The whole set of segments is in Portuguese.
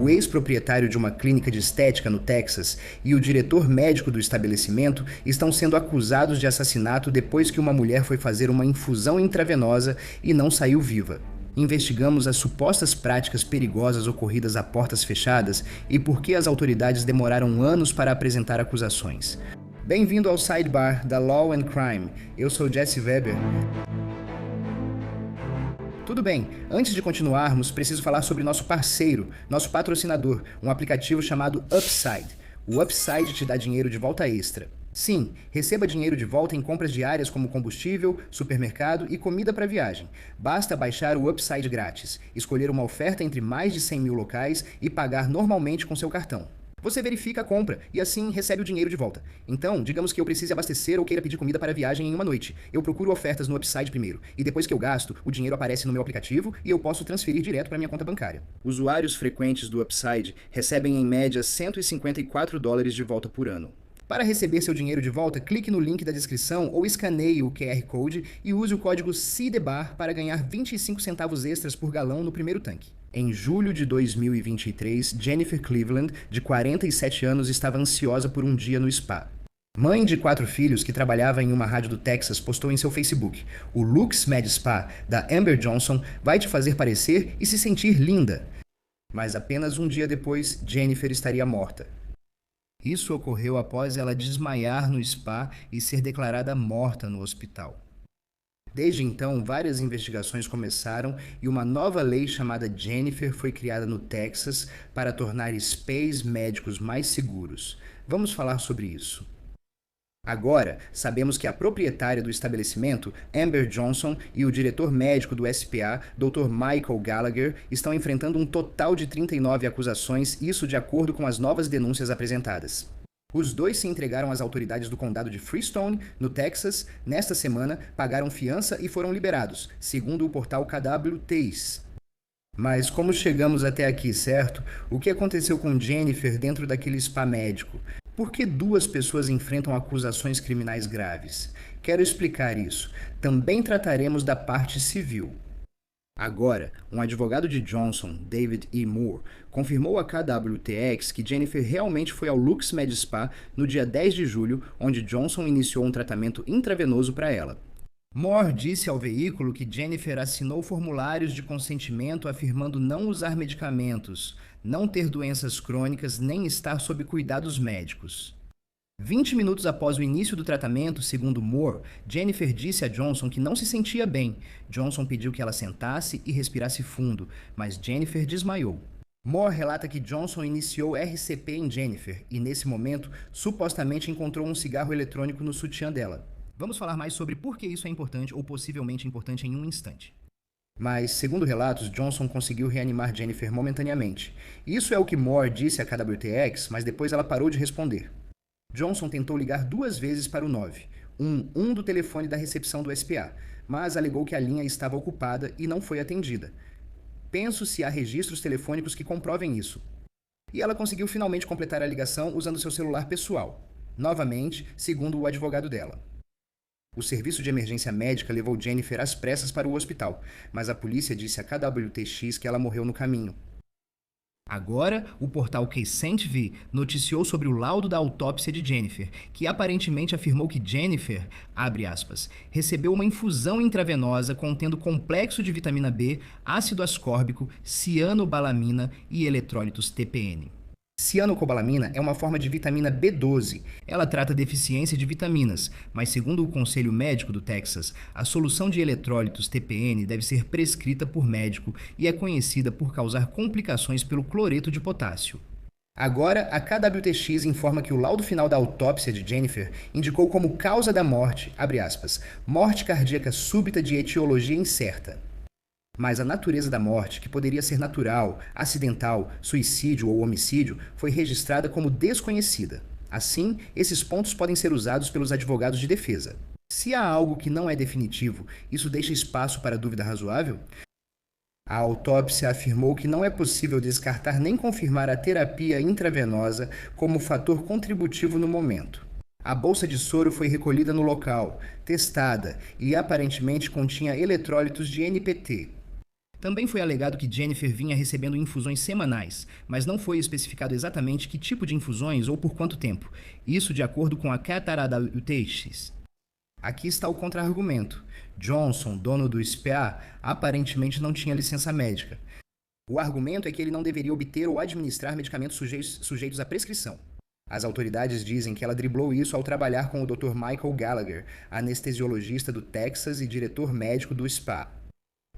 o ex-proprietário de uma clínica de estética no Texas e o diretor médico do estabelecimento estão sendo acusados de assassinato depois que uma mulher foi fazer uma infusão intravenosa e não saiu viva. Investigamos as supostas práticas perigosas ocorridas a portas fechadas e por que as autoridades demoraram anos para apresentar acusações. Bem-vindo ao Sidebar da Law and Crime. Eu sou Jesse Weber. Tudo bem, antes de continuarmos, preciso falar sobre nosso parceiro, nosso patrocinador, um aplicativo chamado Upside. O Upside te dá dinheiro de volta extra. Sim, receba dinheiro de volta em compras diárias como combustível, supermercado e comida para viagem. Basta baixar o Upside grátis, escolher uma oferta entre mais de 100 mil locais e pagar normalmente com seu cartão. Você verifica a compra e assim recebe o dinheiro de volta. Então, digamos que eu precise abastecer ou queira pedir comida para a viagem em uma noite. Eu procuro ofertas no Upside primeiro e depois que eu gasto, o dinheiro aparece no meu aplicativo e eu posso transferir direto para minha conta bancária. Usuários frequentes do Upside recebem em média $154 de volta por ano. Para receber seu dinheiro de volta, clique no link da descrição ou escaneie o QR Code e use o código CDEBAR para ganhar 25 centavos extras por galão no primeiro tanque. Em julho de 2023, Jennifer Cleveland, de 47 anos, estava ansiosa por um dia no spa. Mãe de 4 filhos que trabalhava em uma rádio do Texas postou em seu Facebook: "O Lux Med Spa da Amber Johnson vai te fazer parecer e se sentir linda." Mas apenas um dia depois, Jennifer estaria morta. Isso ocorreu após ela desmaiar no spa e ser declarada morta no hospital. Desde então, várias investigações começaram e uma nova lei chamada Jennifer foi criada no Texas para tornar spas médicos mais seguros. Vamos falar sobre isso. Agora, sabemos que a proprietária do estabelecimento, Amber Johnson, e o diretor médico do SPA, Dr. Michael Gallagher, estão enfrentando um total de 39 acusações, isso de acordo com as novas denúncias apresentadas. Os dois se entregaram às autoridades do condado de Freestone, no Texas, nesta semana, pagaram fiança e foram liberados, segundo o portal KWTs. Mas como chegamos até aqui, certo? O que aconteceu com Jennifer dentro daquele spa médico? Por que 2 pessoas enfrentam acusações criminais graves? Quero explicar isso. Também trataremos da parte civil. Agora, um advogado de Johnson, David E. Moore, confirmou a KWTX que Jennifer realmente foi ao Lux Med Spa no dia 10 de julho, onde Johnson iniciou um tratamento intravenoso para ela. Moore disse ao veículo que Jennifer assinou formulários de consentimento afirmando não usar medicamentos, não ter doenças crônicas nem estar sob cuidados médicos. 20 minutos após o início do tratamento, segundo Moore, Jennifer disse a Johnson que não se sentia bem. Johnson pediu que ela sentasse e respirasse fundo, mas Jennifer desmaiou. Moore relata que Johnson iniciou RCP em Jennifer e, nesse momento, supostamente encontrou um cigarro eletrônico no sutiã dela. Vamos falar mais sobre por que isso é importante ou possivelmente importante em um instante. Mas, segundo relatos, Johnson conseguiu reanimar Jennifer momentaneamente. Isso é o que Moore disse à KWTX, mas depois ela parou de responder. Johnson tentou ligar 2 vezes para o 911 do telefone da recepção do SPA, mas alegou que a linha estava ocupada e não foi atendida. Penso se há registros telefônicos que comprovem isso. E ela conseguiu finalmente completar a ligação usando seu celular pessoal. Novamente, segundo o advogado dela. O serviço de emergência médica levou Jennifer às pressas para o hospital, mas a polícia disse à KWTX que ela morreu no caminho. Agora, o portal KSANTV noticiou sobre o laudo da autópsia de Jennifer, que aparentemente afirmou que Jennifer, abre aspas, recebeu uma infusão intravenosa contendo complexo de vitamina B, ácido ascórbico, cianobalamina e eletrólitos TPN. Cianocobalamina é uma forma de vitamina B12. Ela trata deficiência de vitaminas, mas segundo o Conselho Médico do Texas, a solução de eletrólitos TPN deve ser prescrita por médico e é conhecida por causar complicações pelo cloreto de potássio. Agora, a KWTX informa que o laudo final da autópsia de Jennifer indicou como causa da morte, abre aspas, morte cardíaca súbita de etiologia incerta. Mas a natureza da morte, que poderia ser natural, acidental, suicídio ou homicídio, foi registrada como desconhecida. Assim, esses pontos podem ser usados pelos advogados de defesa. Se há algo que não é definitivo, isso deixa espaço para dúvida razoável? A autópsia afirmou que não é possível descartar nem confirmar a terapia intravenosa como fator contributivo no momento. A bolsa de soro foi recolhida no local, testada e aparentemente continha eletrólitos de NPT. Também foi alegado que Jennifer vinha recebendo infusões semanais, mas não foi especificado exatamente que tipo de infusões ou por quanto tempo. Isso de acordo com a Qatar-UTX. Aqui está o contra-argumento. Johnson, dono do SPA, aparentemente não tinha licença médica. O argumento é que ele não deveria obter ou administrar medicamentos sujeitos à prescrição. As autoridades dizem que ela driblou isso ao trabalhar com o Dr. Michael Gallagher, anestesiologista do Texas e diretor médico do SPA.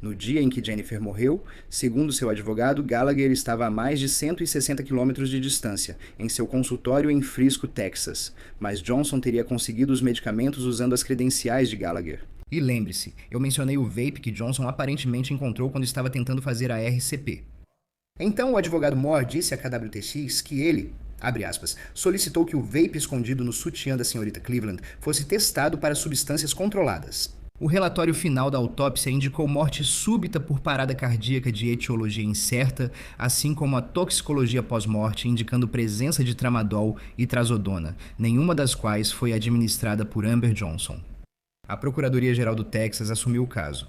No dia em que Jennifer morreu, segundo seu advogado, Gallagher estava a mais de 160 quilômetros de distância, em seu consultório em Frisco, Texas, mas Johnson teria conseguido os medicamentos usando as credenciais de Gallagher. E lembre-se, eu mencionei o vape que Johnson aparentemente encontrou quando estava tentando fazer a RCP. Então o advogado Moore disse à KWTX que ele, abre aspas, solicitou que o vape escondido no sutiã da senhorita Cleveland fosse testado para substâncias controladas. O relatório final da autópsia indicou morte súbita por parada cardíaca de etiologia incerta, assim como a toxicologia pós-morte indicando presença de tramadol e trazodona, nenhuma das quais foi administrada por Amber Johnson. A Procuradoria-Geral do Texas assumiu o caso.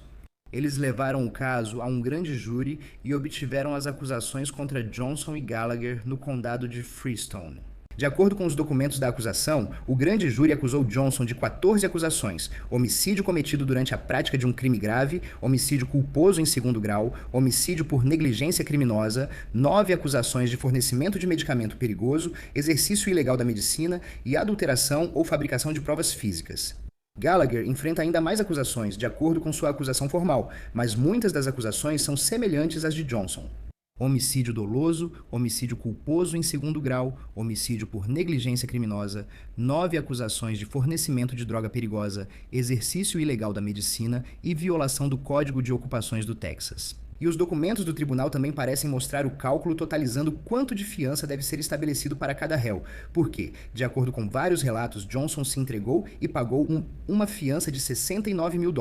Eles levaram o caso a um grande júri e obtiveram as acusações contra Johnson e Gallagher no condado de Freestone. De acordo com os documentos da acusação, o grande júri acusou Johnson de 14 acusações: homicídio cometido durante a prática de um crime grave, homicídio culposo em segundo grau, homicídio por negligência criminosa, 9 acusações de fornecimento de medicamento perigoso, exercício ilegal da medicina e adulteração ou fabricação de provas físicas. Gallagher enfrenta ainda mais acusações, de acordo com sua acusação formal, mas muitas das acusações são semelhantes às de Johnson. Homicídio doloso, homicídio culposo em segundo grau, homicídio por negligência criminosa, 9 acusações de fornecimento de droga perigosa, exercício ilegal da medicina e violação do Código de Ocupações do Texas. E os documentos do tribunal também parecem mostrar o cálculo totalizando quanto de fiança deve ser estabelecido para cada réu, porque, de acordo com vários relatos, Johnson se entregou e pagou uma fiança de $69 mil.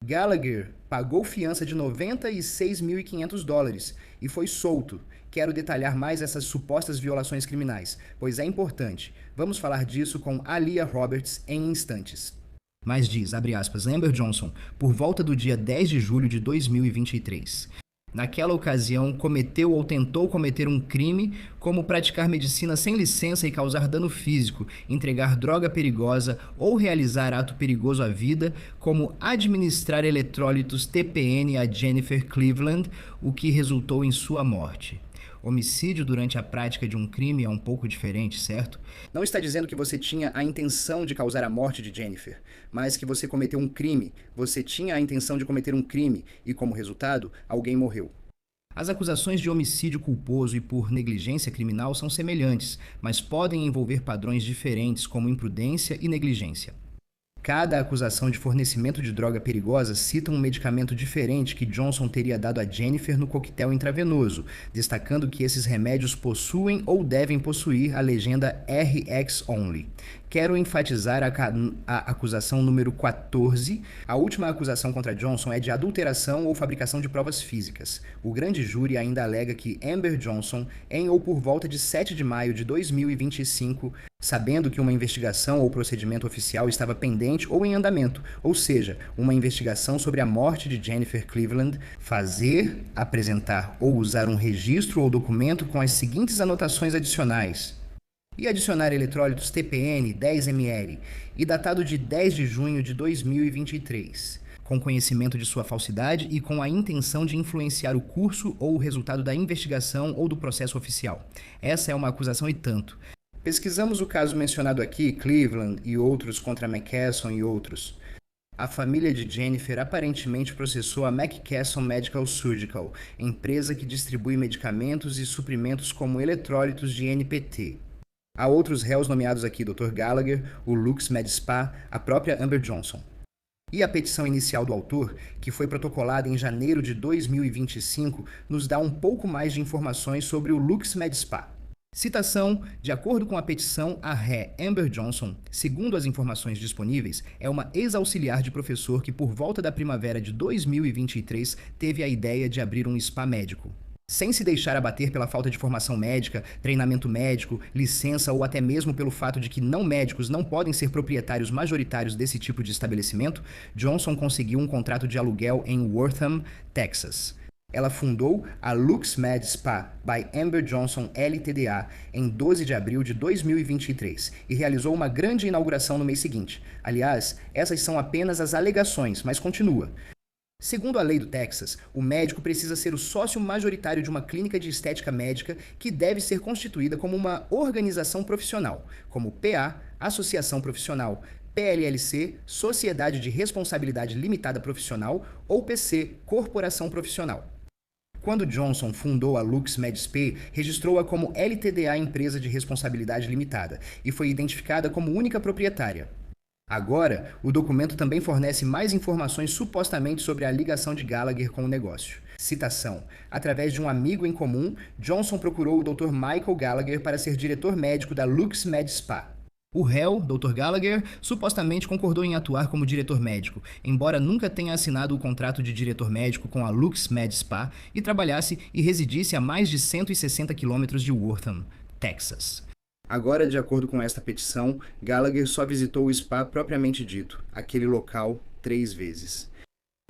Gallagher pagou fiança de $96.500 e foi solto. Quero detalhar mais essas supostas violações criminais, pois é importante. Vamos falar disso com Alia Roberts em instantes. Mas diz, abre aspas, Amber Johnson, por volta do dia 10 de julho de 2023. Naquela ocasião, cometeu ou tentou cometer um crime, como praticar medicina sem licença e causar dano físico, entregar droga perigosa ou realizar ato perigoso à vida, como administrar eletrólitos TPN a Jennifer Cleveland, o que resultou em sua morte. Homicídio durante a prática de um crime é um pouco diferente, certo? Não está dizendo que você tinha a intenção de causar a morte de Jennifer, mas que você cometeu um crime, você tinha a intenção de cometer um crime e, como resultado, alguém morreu. As acusações de homicídio culposo e por negligência criminal são semelhantes, mas podem envolver padrões diferentes como imprudência e negligência. Cada acusação de fornecimento de droga perigosa cita um medicamento diferente que Johnson teria dado a Jennifer no coquetel intravenoso, destacando que esses remédios possuem ou devem possuir a legenda RX Only. Quero enfatizar a acusação número 14. A última acusação contra Johnson é de adulteração ou fabricação de provas físicas. O grande júri ainda alega que Amber Johnson, em ou por volta de 7 de maio de 2025, sabendo que uma investigação ou procedimento oficial estava pendente ou em andamento, ou seja, uma investigação sobre a morte de Jennifer Cleveland, fazer, apresentar ou usar um registro ou documento com as seguintes anotações adicionais. E adicionar eletrólitos TPN 10 ml e datado de 10 de junho de 2023, com conhecimento de sua falsidade e com a intenção de influenciar o curso ou o resultado da investigação ou do processo oficial. Essa é uma acusação e tanto. Pesquisamos o caso mencionado aqui, Cleveland e outros contra McKesson e outros. A família de Jennifer aparentemente processou a McKesson Medical Surgical, empresa que distribui medicamentos e suprimentos como eletrólitos de NPT. Há outros réus nomeados aqui, Dr. Gallagher, o Lux Med Spa, a própria Amber Johnson. E a petição inicial do autor, que foi protocolada em janeiro de 2025, nos dá um pouco mais de informações sobre o Lux Med Spa. Citação: de acordo com a petição, a ré Amber Johnson, segundo as informações disponíveis, é uma ex-auxiliar de professor que por volta da primavera de 2023 teve a ideia de abrir um spa médico. Sem se deixar abater pela falta de formação médica, treinamento médico, licença ou até mesmo pelo fato de que não médicos não podem ser proprietários majoritários desse tipo de estabelecimento, Johnson conseguiu um contrato de aluguel em Wortham, Texas. Ela fundou a LuxMed Spa by Amber Johnson Ltda em 12 de abril de 2023 e realizou uma grande inauguração no mês seguinte. Aliás, essas são apenas as alegações, mas continua. Segundo a lei do Texas, o médico precisa ser o sócio majoritário de uma clínica de estética médica que deve ser constituída como uma organização profissional, como PA, associação profissional, PLLC, Sociedade de Responsabilidade Limitada Profissional ou PC, Corporação Profissional. Quando Johnson fundou a LuxMed Spa, registrou-a como LTDA Empresa de Responsabilidade Limitada e foi identificada como única proprietária. Agora, o documento também fornece mais informações supostamente sobre a ligação de Gallagher com o negócio. Citação: através de um amigo em comum, Johnson procurou o Dr. Michael Gallagher para ser diretor médico da LuxMed Spa. O réu, Dr. Gallagher, supostamente concordou em atuar como diretor médico, embora nunca tenha assinado o contrato de diretor médico com a LuxMed Spa e trabalhasse e residisse a mais de 160 quilômetros de Wortham, Texas. Agora, de acordo com esta petição, Gallagher só visitou o spa propriamente dito, aquele local, 3 vezes.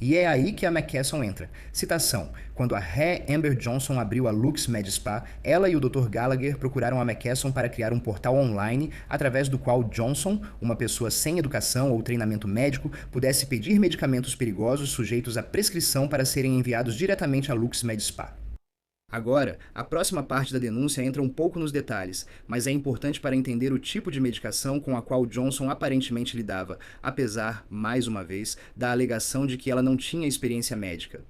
E é aí que a McKesson entra. Citação: quando a Ré Amber Johnson abriu a LuxMed Spa, ela e o Dr. Gallagher procuraram a McKesson para criar um portal online através do qual Johnson, uma pessoa sem educação ou treinamento médico, pudesse pedir medicamentos perigosos sujeitos à prescrição para serem enviados diretamente à LuxMed Spa. Agora, a próxima parte da denúncia entra um pouco nos detalhes, mas é importante para entender o tipo de medicação com a qual Johnson aparentemente lidava, apesar, mais uma vez, da alegação de que ela não tinha experiência médica.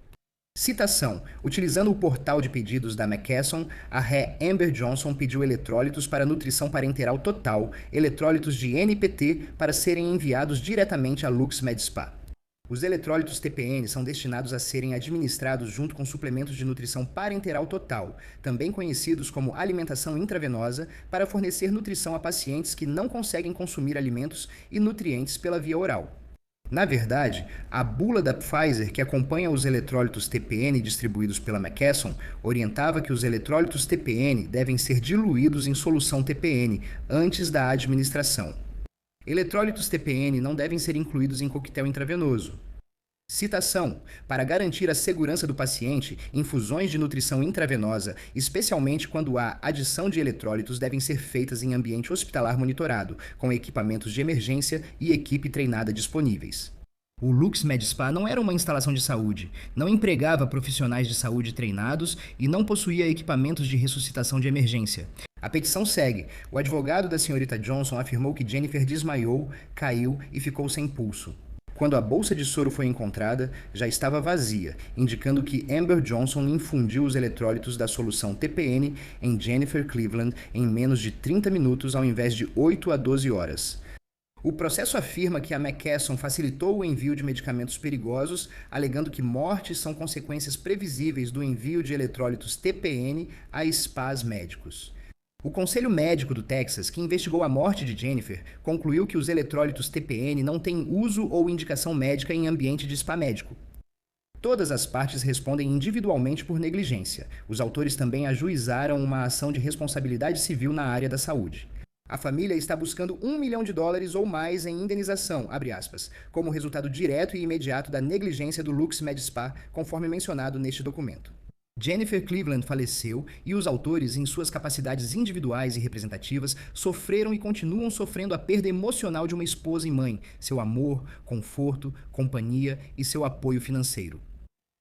Citação: utilizando o portal de pedidos da McKesson, a Ré Amber Johnson pediu eletrólitos para nutrição parenteral total, eletrólitos de NPT para serem enviados diretamente à LuxMed Spa. Os eletrólitos TPN são destinados a serem administrados junto com suplementos de nutrição parenteral total, também conhecidos como alimentação intravenosa, para fornecer nutrição a pacientes que não conseguem consumir alimentos e nutrientes pela via oral. Na verdade, a bula da Pfizer, que acompanha os eletrólitos TPN distribuídos pela McKesson, orientava que os eletrólitos TPN devem ser diluídos em solução TPN antes da administração. Eletrólitos TPN não devem ser incluídos em coquetel intravenoso. Citação: para garantir a segurança do paciente, infusões de nutrição intravenosa, especialmente quando há adição de eletrólitos, devem ser feitas em ambiente hospitalar monitorado, com equipamentos de emergência e equipe treinada disponíveis. O LuxMed Spa não era uma instalação de saúde, não empregava profissionais de saúde treinados e não possuía equipamentos de ressuscitação de emergência. A petição segue. O advogado da senhorita Johnson afirmou que Jennifer desmaiou, caiu e ficou sem pulso. Quando a bolsa de soro foi encontrada, já estava vazia, indicando que Amber Johnson infundiu os eletrólitos da solução TPN em Jennifer Cleveland em menos de 30 minutos ao invés de 8 a 12 horas. O processo afirma que a McKesson facilitou o envio de medicamentos perigosos, alegando que mortes são consequências previsíveis do envio de eletrólitos TPN a spas médicos. O Conselho Médico do Texas, que investigou a morte de Jennifer, concluiu que os eletrólitos TPN não têm uso ou indicação médica em ambiente de spa médico. Todas as partes respondem individualmente por negligência. Os autores também ajuizaram uma ação de responsabilidade civil na área da saúde. A família está buscando $1 milhão ou mais em indenização, abre aspas, como resultado direto e imediato da negligência do LuxMed Spa, conforme mencionado neste documento. Jennifer Cleveland faleceu e os autores, em suas capacidades individuais e representativas, sofreram e continuam sofrendo a perda emocional de uma esposa e mãe, seu amor, conforto, companhia e seu apoio financeiro.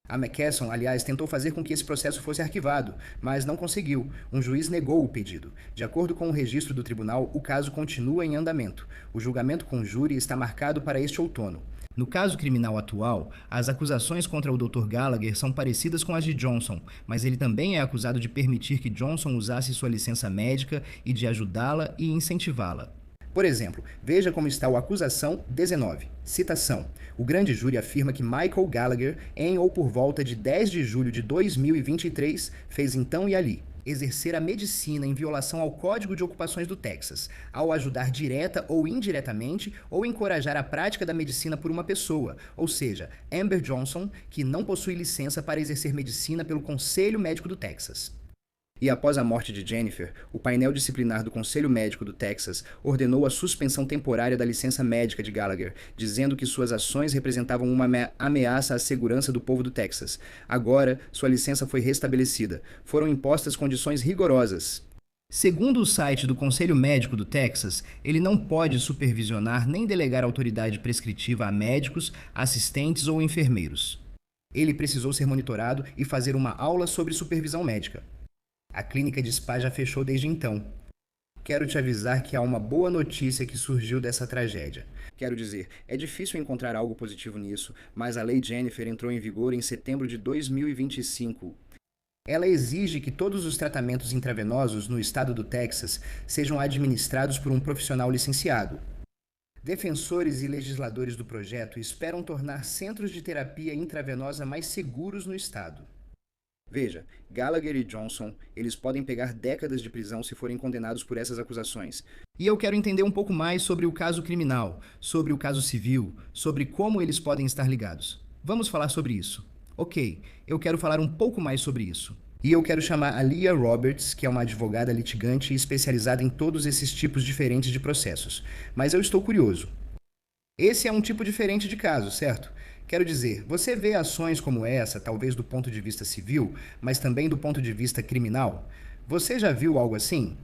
A McKesson, aliás, tentou fazer com que esse processo fosse arquivado, mas não conseguiu. Um juiz negou o pedido. De acordo com o registro do tribunal, o caso continua em andamento. O julgamento com júri está marcado para este outono. No caso criminal atual, as acusações contra o Dr. Gallagher são parecidas com as de Johnson, mas ele também é acusado de permitir que Johnson usasse sua licença médica e de ajudá-la e incentivá-la. Por exemplo, veja como está o acusação 19. Citação: o grande júri afirma que Michael Gallagher, em ou por volta de 10 de julho de 2023, fez então e ali exercer a medicina em violação ao Código de Ocupações do Texas, ao ajudar direta ou indiretamente ou encorajar a prática da medicina por uma pessoa, ou seja, Amber Johnson, que não possui licença para exercer medicina pelo Conselho Médico do Texas. E após a morte de Jennifer, o painel disciplinar do Conselho Médico do Texas ordenou a suspensão temporária da licença médica de Gallagher, dizendo que suas ações representavam uma ameaça à segurança do povo do Texas. Agora, sua licença foi restabelecida. Foram impostas condições rigorosas. Segundo o site do Conselho Médico do Texas, ele não pode supervisionar nem delegar autoridade prescritiva a médicos, assistentes ou enfermeiros. Ele precisou ser monitorado e fazer uma aula sobre supervisão médica. A clínica de spa já fechou desde então. Quero te avisar que há uma boa notícia que surgiu dessa tragédia. Quero dizer, é difícil encontrar algo positivo nisso, mas a Lei Jennifer entrou em vigor em setembro de 2025. Ela exige que todos os tratamentos intravenosos no estado do Texas sejam administrados por um profissional licenciado. Defensores e legisladores do projeto esperam tornar centros de terapia intravenosa mais seguros no estado. Veja, Gallagher e Johnson, eles podem pegar décadas de prisão se forem condenados por essas acusações. E eu quero entender um pouco mais sobre o caso criminal, sobre o caso civil, sobre como eles podem estar ligados. Vamos falar sobre isso. Ok, eu quero falar um pouco mais sobre isso. E eu quero chamar a Leah Roberts, que é uma advogada litigante especializada em todos esses tipos diferentes de processos. Mas eu estou curioso. Esse é um tipo diferente de caso, certo? Quero dizer, você vê ações como essa, talvez do ponto de vista civil, mas também do ponto de vista criminal? Você já viu algo assim?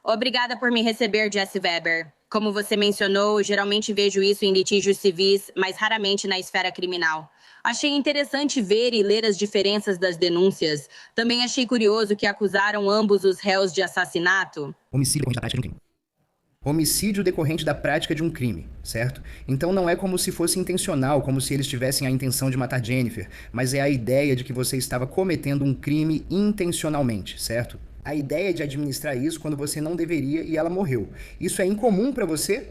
Obrigada por me receber, Jesse Weber. Como você mencionou, geralmente vejo isso em litígios civis, mas raramente na esfera criminal. Achei interessante ver e ler as diferenças das denúncias. Também achei curioso que acusaram ambos os réus de assassinato. Homicídio decorrente da prática de um crime, certo? Então não é como se fosse intencional, como se eles tivessem a intenção de matar Jennifer, mas é a ideia de que você estava cometendo um crime intencionalmente, certo? A ideia de administrar isso quando você não deveria e ela morreu. Isso é incomum para você?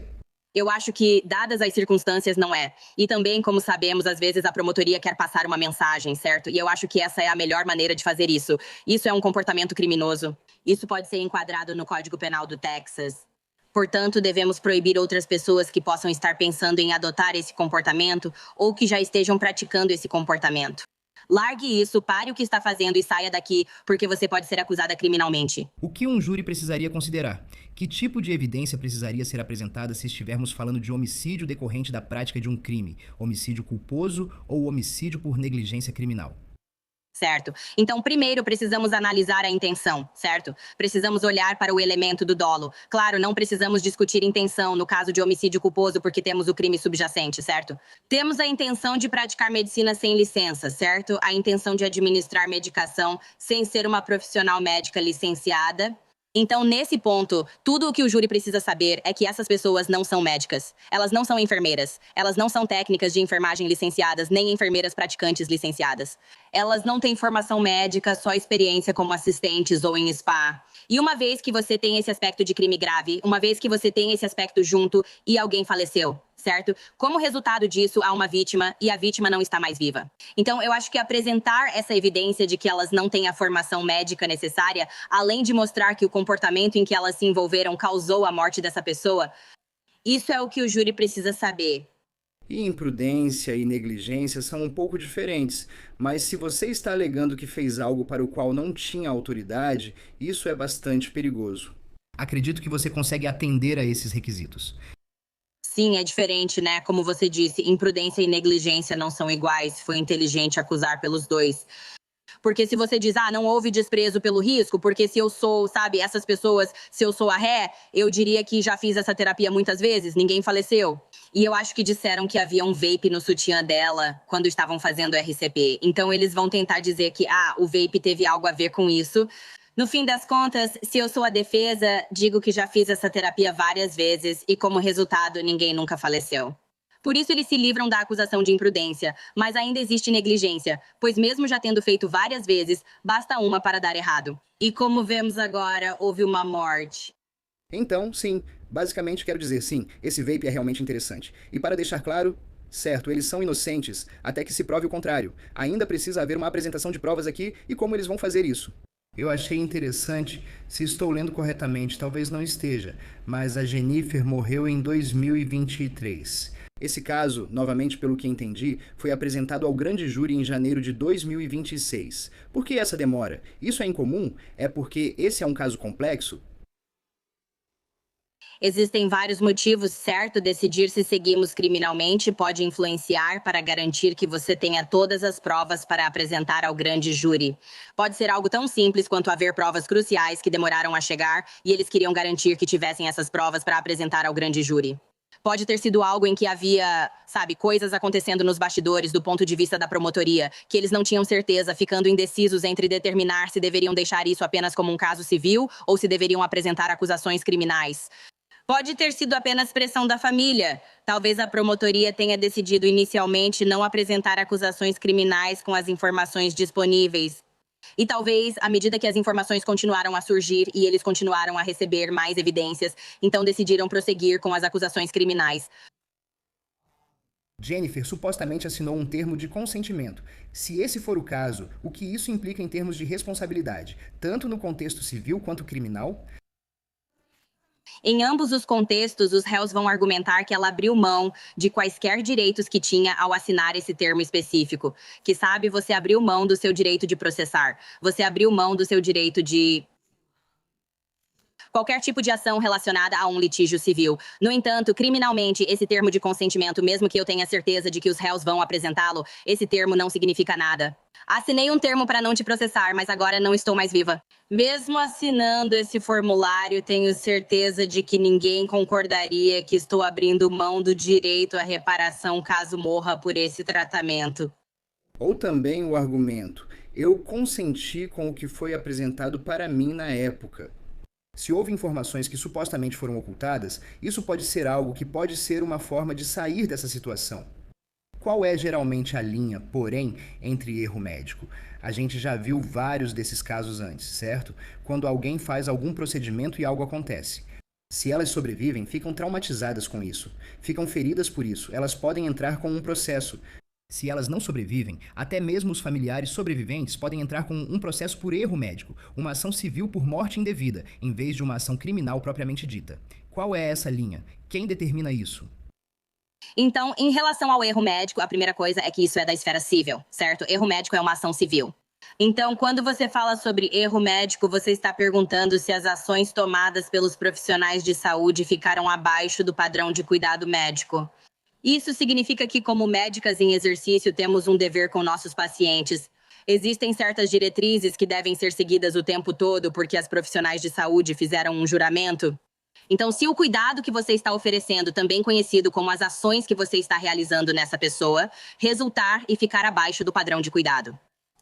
Eu acho que, dadas as circunstâncias, não é. E também, como sabemos, às vezes a promotoria quer passar uma mensagem, certo? E eu acho que essa é a melhor maneira de fazer isso. Isso é um comportamento criminoso. Isso pode ser enquadrado no Código Penal do Texas. Portanto, devemos proibir outras pessoas que possam estar pensando em adotar esse comportamento ou que já estejam praticando esse comportamento. Largue isso, pare o que está fazendo e saia daqui, porque você pode ser acusada criminalmente. O que um júri precisaria considerar? Que tipo de evidência precisaria ser apresentada se estivermos falando de homicídio decorrente da prática de um crime, homicídio culposo ou homicídio por negligência criminal? Certo. Então, primeiro, precisamos analisar a intenção, certo? Precisamos olhar para o elemento do dolo. Claro, não precisamos discutir intenção no caso de homicídio culposo porque temos o crime subjacente, certo? Temos a intenção de praticar medicina sem licença, certo? A intenção de administrar medicação sem ser uma profissional médica licenciada. Então, nesse ponto, tudo o que o júri precisa saber é que essas pessoas não são médicas. Elas não são enfermeiras. Elas não são técnicas de enfermagem licenciadas, nem enfermeiras praticantes licenciadas. Elas não têm formação médica, só experiência como assistentes ou em spa. E uma vez que você tem esse aspecto de crime grave, uma vez que você tem esse aspecto junto e alguém faleceu, certo? Como resultado disso, há uma vítima e a vítima não está mais viva. Então, eu acho que apresentar essa evidência de que elas não têm a formação médica necessária, além de mostrar que o comportamento em que elas se envolveram causou a morte dessa pessoa, isso é o que o júri precisa saber. E imprudência e negligência são um pouco diferentes, mas se você está alegando que fez algo para o qual não tinha autoridade, isso é bastante perigoso. Acredito que você consegue atender a esses requisitos. Sim, é diferente, né? Como você disse, imprudência e negligência não são iguais. Foi inteligente acusar pelos dois. Porque se você diz, não houve desprezo pelo risco, porque se eu sou, sabe, essas pessoas, se eu sou a ré, eu diria que já fiz essa terapia muitas vezes, ninguém faleceu. E eu acho que disseram que havia um vape no sutiã dela quando estavam fazendo RCP. Então eles vão tentar dizer que, o vape teve algo a ver com isso. No fim das contas, se eu sou a defesa, digo que já fiz essa terapia várias vezes e como resultado ninguém nunca faleceu. Por isso eles se livram da acusação de imprudência, mas ainda existe negligência, pois mesmo já tendo feito várias vezes, basta uma para dar errado. E como vemos agora, houve uma morte. Então, sim, basicamente quero dizer sim, esse vape é realmente interessante. E para deixar claro, Certo, eles são inocentes, até que se prove o contrário. Ainda precisa haver uma apresentação de provas aqui e como eles vão fazer isso. Eu achei interessante, se estou lendo corretamente, talvez não esteja, mas a Jennifer morreu em 2023. Esse caso, novamente pelo que entendi, foi apresentado ao grande júri em janeiro de 2026. Por que essa demora? Isso é incomum? É porque esse é um caso complexo? Existem vários motivos, certo? Decidir se seguimos criminalmente pode influenciar para garantir que você tenha todas as provas para apresentar ao grande júri. Pode ser algo tão simples quanto haver provas cruciais que demoraram a chegar e eles queriam garantir que tivessem essas provas para apresentar ao grande júri. Pode ter sido algo em que havia, sabe, coisas acontecendo nos bastidores do ponto de vista da promotoria, que eles não tinham certeza, ficando indecisos entre determinar se deveriam deixar isso apenas como um caso civil ou se deveriam apresentar acusações criminais. Pode ter sido apenas pressão da família. Talvez a promotoria tenha decidido inicialmente não apresentar acusações criminais com as informações disponíveis. E talvez, à medida que as informações continuaram a surgir e eles continuaram a receber mais evidências, então decidiram prosseguir com as acusações criminais. Jennifer supostamente assinou um termo de consentimento. Se esse for o caso, o que isso implica em termos de responsabilidade, tanto no contexto civil quanto criminal? Em ambos os contextos, os réus vão argumentar que ela abriu mão de quaisquer direitos que tinha ao assinar esse termo específico. Que sabe, você abriu mão do seu direito de processar. Você abriu mão do seu direito de qualquer tipo de ação relacionada a um litígio civil. No entanto, criminalmente, esse termo de consentimento, mesmo que eu tenha certeza de que os réus vão apresentá-lo, esse termo não significa nada. Assinei um termo para não te processar, mas agora não estou mais viva. Mesmo assinando esse formulário, tenho certeza de que ninguém concordaria que estou abrindo mão do direito à reparação caso morra por esse tratamento. Ou também o argumento: eu consenti com o que foi apresentado para mim na época. Se houve informações que supostamente foram ocultadas, isso pode ser algo que pode ser uma forma de sair dessa situação. Qual é geralmente a linha, porém, entre erro médico? A gente já viu vários desses casos antes, certo? Quando alguém faz algum procedimento e algo acontece. Se elas sobrevivem, ficam traumatizadas com isso, ficam feridas por isso, elas podem entrar com um processo. Se elas não sobrevivem, até mesmo os familiares sobreviventes podem entrar com um processo por erro médico, uma ação civil por morte indevida, em vez de uma ação criminal propriamente dita. Qual é essa linha? Quem determina isso? Então, em relação ao erro médico, a primeira coisa é que isso é da esfera civil, certo? Erro médico é uma ação civil. Então, quando você fala sobre erro médico, você está perguntando se as ações tomadas pelos profissionais de saúde ficaram abaixo do padrão de cuidado médico. Isso significa que, como médicas em exercício, temos um dever com nossos pacientes. Existem certas diretrizes que devem ser seguidas o tempo todo porque as profissionais de saúde fizeram um juramento. Então, se o cuidado que você está oferecendo, também conhecido como as ações que você está realizando nessa pessoa, resultar e ficar abaixo do padrão de cuidado.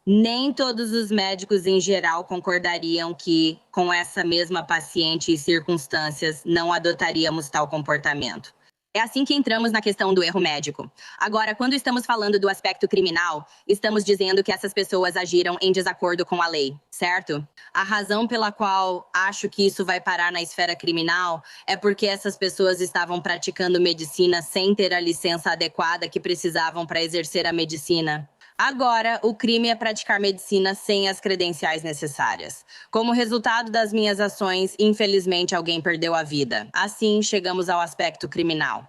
Nem todos os médicos em geral concordariam que, com essa mesma paciente e circunstâncias, não adotaríamos tal comportamento. É assim que entramos na questão do erro médico. Agora, quando estamos falando do aspecto criminal, estamos dizendo que essas pessoas agiram em desacordo com a lei, certo? A razão pela qual acho que isso vai parar na esfera criminal é porque essas pessoas estavam praticando medicina sem ter a licença adequada que precisavam para exercer a medicina. Agora, o crime é praticar medicina sem as credenciais necessárias. Como resultado das minhas ações, infelizmente alguém perdeu a vida. Assim, chegamos ao aspecto criminal.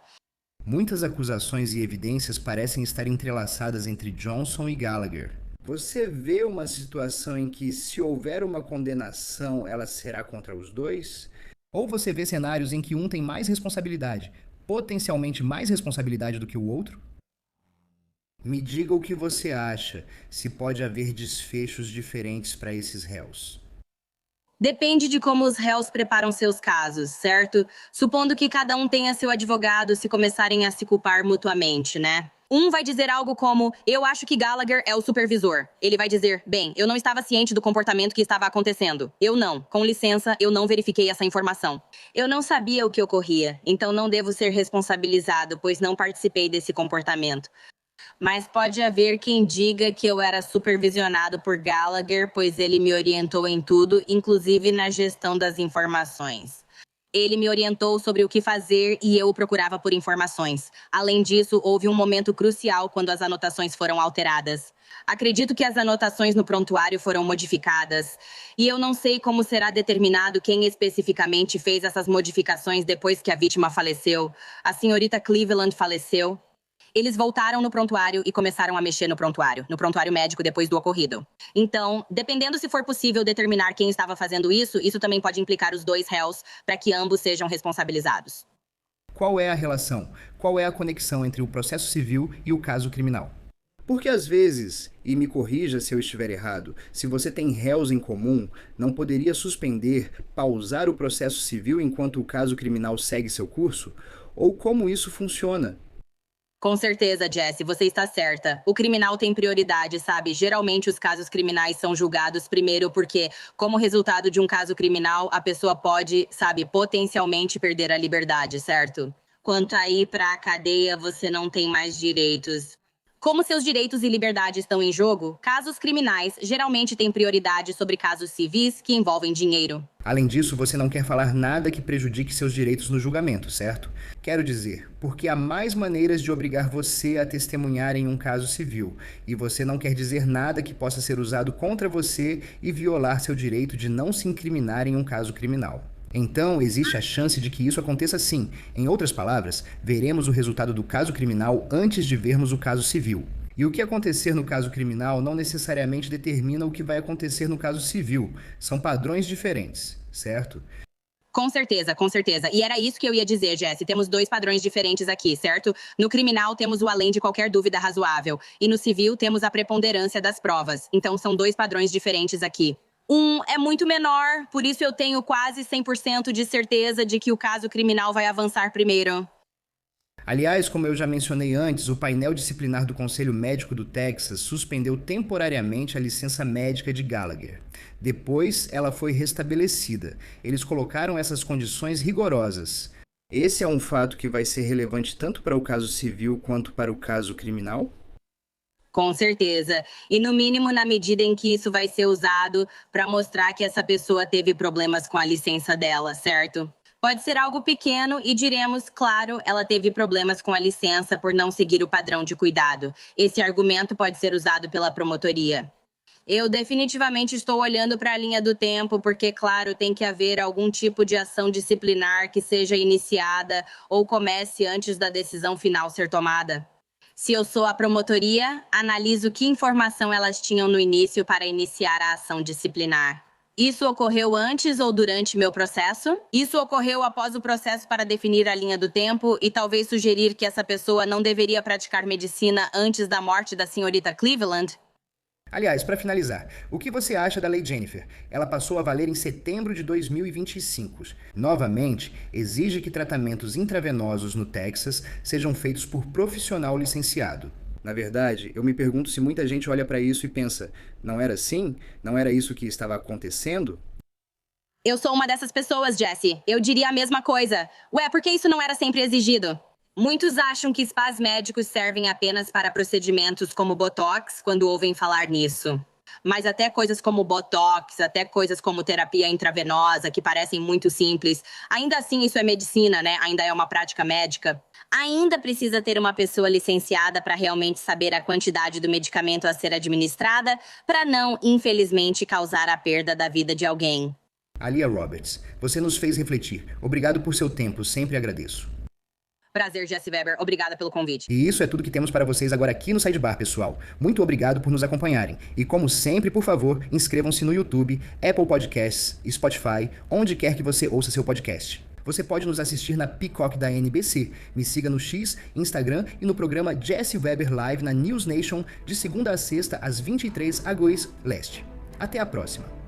Muitas acusações e evidências parecem estar entrelaçadas entre Johnson e Gallagher. Você vê uma situação em que, se houver uma condenação, ela será contra os dois? Ou você vê cenários em que um tem mais responsabilidade, potencialmente mais responsabilidade do que o outro? Me diga o que você acha, se pode haver desfechos diferentes para esses réus. Depende de como os réus preparam seus casos, certo? Supondo que cada um tenha seu advogado se começarem a se culpar mutuamente, né? Um vai dizer algo como, eu acho que Gallagher é o supervisor. Ele vai dizer, bem, eu não estava ciente do comportamento que estava acontecendo. Eu não. Com licença, eu não verifiquei essa informação. Eu não sabia o que ocorria, então não devo ser responsabilizado, pois não participei desse comportamento. Mas pode haver quem diga que eu era supervisionado por Gallagher, pois ele me orientou em tudo, inclusive na gestão das informações. Ele me orientou sobre o que fazer e eu o procurava por informações. Além disso, houve um momento crucial quando as anotações foram alteradas. Acredito que as anotações no prontuário foram modificadas. E eu não sei como será determinado quem especificamente fez essas modificações depois que a vítima faleceu. A senhorita Cleveland faleceu. Eles voltaram no prontuário e começaram a mexer no prontuário médico depois do ocorrido. Então, dependendo se for possível determinar quem estava fazendo isso também pode implicar os dois réus para que ambos sejam responsabilizados. Qual é a relação? Qual é a conexão entre o processo civil e o caso criminal? Porque às vezes, e me corrija se eu estiver errado, se você tem réus em comum, não poderia suspender, pausar o processo civil enquanto o caso criminal segue seu curso? Ou como isso funciona? Com certeza, Jessie, você está certa. O criminal tem prioridade, sabe? Geralmente os casos criminais são julgados primeiro porque, como resultado de um caso criminal, a pessoa pode, sabe, potencialmente perder a liberdade, certo? Quanto a ir para a cadeia, você não tem mais direitos. Como seus direitos e liberdade estão em jogo, casos criminais geralmente têm prioridade sobre casos civis que envolvem dinheiro. Além disso, você não quer falar nada que prejudique seus direitos no julgamento, certo? Quero dizer, porque há mais maneiras de obrigar você a testemunhar em um caso civil, e você não quer dizer nada que possa ser usado contra você e violar seu direito de não se incriminar em um caso criminal. Então, existe a chance de que isso aconteça sim. Em outras palavras, veremos o resultado do caso criminal antes de vermos o caso civil. E o que acontecer no caso criminal não necessariamente determina o que vai acontecer no caso civil. São padrões diferentes, certo? Com certeza, com certeza. E era isso que eu ia dizer, Jessie. Temos dois padrões diferentes aqui, certo? No criminal temos o além de qualquer dúvida razoável. E no civil temos a preponderância das provas. Então são dois padrões diferentes aqui. Um é muito menor, por isso eu tenho quase 100% de certeza de que o caso criminal vai avançar primeiro. Aliás, como eu já mencionei antes, o painel disciplinar do Conselho Médico do Texas suspendeu temporariamente a licença médica de Gallagher. Depois, ela foi restabelecida. Eles colocaram essas condições rigorosas. Esse é um fato que vai ser relevante tanto para o caso civil quanto para o caso criminal? Com certeza. E no mínimo na medida em que isso vai ser usado para mostrar que essa pessoa teve problemas com a licença dela, certo? Pode ser algo pequeno e diremos, claro, ela teve problemas com a licença por não seguir o padrão de cuidado. Esse argumento pode ser usado pela promotoria. Eu definitivamente estou olhando para a linha do tempo porque, claro, tem que haver algum tipo de ação disciplinar que seja iniciada ou comece antes da decisão final ser tomada. Se eu sou a promotoria, analiso que informação elas tinham no início para iniciar a ação disciplinar. Isso ocorreu antes ou durante meu processo? Isso ocorreu após o processo para definir a linha do tempo e talvez sugerir que essa pessoa não deveria praticar medicina antes da morte da senhorita Cleveland? Aliás, para finalizar, o que você acha da Lei Jennifer? Ela passou a valer em setembro de 2025. Novamente, exige que tratamentos intravenosos no Texas sejam feitos por profissional licenciado. Na verdade, eu me pergunto se muita gente olha para isso e pensa, não era assim? Não era isso que estava acontecendo? Eu sou uma dessas pessoas, Jessie. Eu diria a mesma coisa. Ué, por que isso não era sempre exigido? Muitos acham que spas médicos servem apenas para procedimentos como Botox quando ouvem falar nisso. Mas até coisas como Botox, até coisas como terapia intravenosa, que parecem muito simples, ainda assim isso é medicina, né? Ainda é uma prática médica. Ainda precisa ter uma pessoa licenciada para realmente saber a quantidade do medicamento a ser administrada, para não, infelizmente, causar a perda da vida de alguém. Alia Roberts, você nos fez refletir. Obrigado por seu tempo, sempre agradeço. Prazer, Jessie Weber. Obrigada pelo convite. E isso é tudo que temos para vocês agora aqui no Sidebar, pessoal. Muito obrigado por nos acompanharem. E como sempre, por favor, inscrevam-se no YouTube, Apple Podcasts, Spotify, onde quer que você ouça seu podcast. Você pode nos assistir na Peacock da NBC. Me siga no X, Instagram e no programa Jessie Weber Live na News Nation, de segunda a sexta, às 23 horas leste. Até a próxima.